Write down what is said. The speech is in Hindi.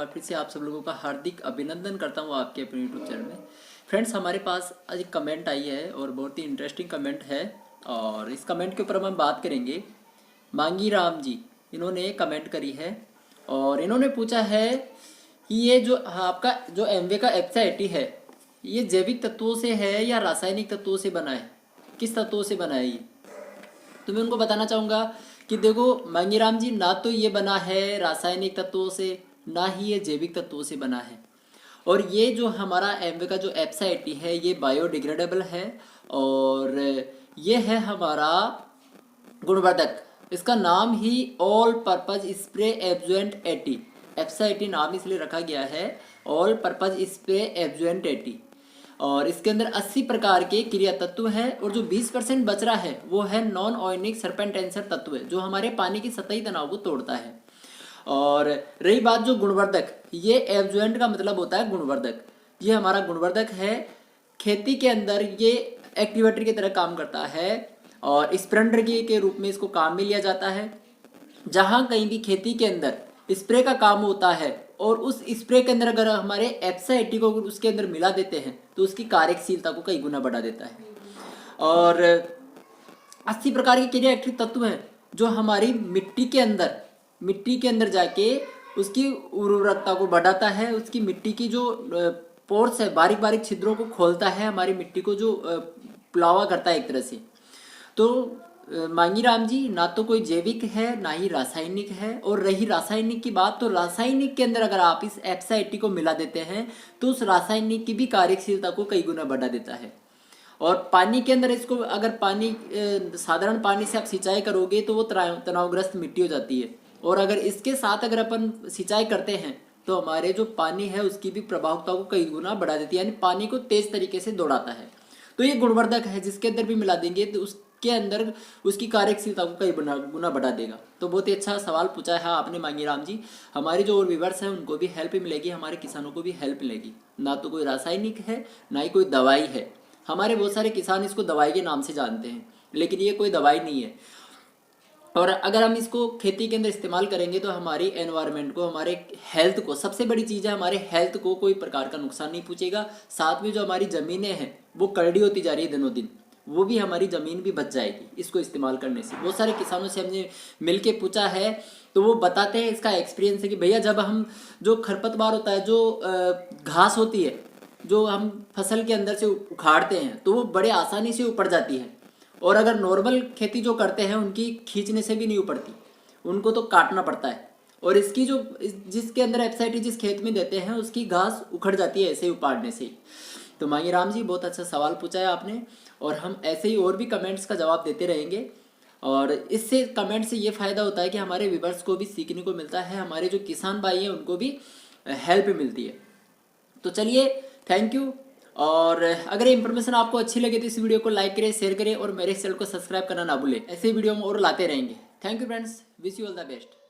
बार फिर से आप सब लोगों का हार्दिक अभिनंदन करता हूँ आपके अपने यूट्यूब चैनल में। फ्रेंड्स, हमारे पास आज एक कमेंट आई है और बहुत ही इंटरेस्टिंग कमेंट है और इस कमेंट के ऊपर हम बात करेंगे। मांगी राम जी इन्होंने कमेंट करी है और इन्होंने पूछा है कि ये जो आपका जो एमवे का एप्सा 80 है, ये जैविक तत्वों से है या रासायनिक तत्वों से बना है, किस तत्वों से बना है ये। तो मैं उनको बताना चाहूँगा कि देखो मांगीराम जी, ना तो ये बना है रासायनिक तत्वों से, ना ही ये जैविक तत्वों से बना है। और ये जो हमारा एमवे का जो एप्सा 80 है, ये बायोडिग्रेडेबल है और ये है हमारा गुणवर्धक। इसका नाम ही ऑल पर्पज स्प्रे एब्जॉर्बेंट 80, एप्सा 80 नाम इसलिए रखा गया है ऑल पर्पज स्प्रे एब्जॉर्बेंट 80। और इसके अंदर 80 प्रकार के क्रिया तत्व है और जो 20% बच रहा है वो है नॉन ऑयनिक सरपेंटेंसर तत्व है, जो हमारे पानी की सतही तनाव को तोड़ता है। और रही बात जो गुणवर्धक, ये एब्जॉर्बेंट का मतलब होता है गुणवर्धक। ये हमारा गुणवर्धक है, खेती के अंदर ये एक्टिवेटर की तरह काम करता है और स्प्रेंडर के रूप में इसको काम में लिया जाता है। जहाँ कहीं भी खेती के अंदर स्प्रे का काम होता है और उस स्प्रे के अंदर अगर हमारे एप्सा 80 को उसके अंदर मिला देते हैं तो उसकी कार्यशीलता को कई गुना बढ़ा देता है। और 80 प्रकार के क्रिया एक्टिव तत्व हैं जो हमारी मिट्टी के अंदर जाके उसकी उर्वरकता को बढ़ाता है, उसकी मिट्टी की जो पोर्स है, बारीक बारीक छिद्रों को खोलता है, हमारी मिट्टी को जो पुलावा करता है एक तरह से। तो मांगीराम जी, ना तो कोई जैविक है ना ही रासायनिक है। और रही रासायनिक की बात, तो रासायनिक के अंदर अगर आप इस एप्सा 80 को मिला देते हैं तो उस रासायनिक की भी कार्यशीलता को कई गुना बढ़ा देता है। और पानी के अंदर इसको अगर पानी साधारण पानी से आप सिंचाई करोगे तो वो तनावग्रस्त मिट्टी हो जाती है। और अगर इसके साथ अगर अपन सिंचाई करते हैं तो हमारे जो पानी है उसकी भी प्रभावता को कई गुना बढ़ा देती है, यानी पानी को तेज तरीके से दौड़ाता है। तो ये गुणवर्धक है, जिसके अंदर भी मिला देंगे तो उसके अंदर उसकी कार्यशीलता को कई गुना बढ़ा देगा। तो बहुत ही अच्छा सवाल पूछा है आपने मांगीराम जी। हमारे जो और व्यूअर्स हैं उनको भी हेल्प मिलेगी, हमारे किसानों को भी हेल्प मिलेगी। ना तो कोई रासायनिक है ना ही कोई दवाई है। हमारे बहुत सारे किसान इसको दवाई के नाम से जानते हैं, लेकिन ये कोई दवाई नहीं है। और अगर हम इसको खेती के अंदर इस्तेमाल करेंगे तो हमारी एनवायरनमेंट को, हमारे हेल्थ को, सबसे बड़ी चीज़ है हमारे हेल्थ को कोई प्रकार का नुकसान नहीं पहुंचेगा। साथ में जो हमारी ज़मीनें हैं वो करड़ी होती जा रही है दिनों दिन, वो भी हमारी ज़मीन भी बच जाएगी इसको इस्तेमाल करने से। बहुत सारे किसानों से हमने मिल के पूछा है तो वो बताते हैं, इसका एक्सपीरियंस है कि भैया जब हम जो खरपतवार होता है, जो घास होती है, जो हम फसल के अंदर से उखाड़ते हैं तो वो बड़े आसानी से उपड़ जाती है। और अगर नॉर्मल खेती जो करते हैं उनकी खींचने से भी नहीं उपड़ती, उनको तो काटना पड़ता है। और इसकी जो जिसके अंदर एप्सा 80 जिस खेत में देते हैं उसकी घास उखड़ जाती है ऐसे ही उपाड़ने से। तो मांगीराम जी, बहुत अच्छा सवाल पूछा है आपने और हम ऐसे ही और भी कमेंट्स का जवाब देते रहेंगे। और इससे कमेंट से ये फ़ायदा होता है कि हमारे व्यूअर्स को भी सीखने को मिलता है, हमारे जो किसान भाई हैं उनको भी हेल्प मिलती है। तो चलिए, थैंक यू। और अगर ये इन्फॉर्मेशन आपको अच्छी लगे तो इस वीडियो को लाइक करें, शेयर करें और मेरे चैनल को सब्सक्राइब करना ना भूलें। ऐसे वीडियो हम और लाते रहेंगे। Thank you friends, wish you all the best.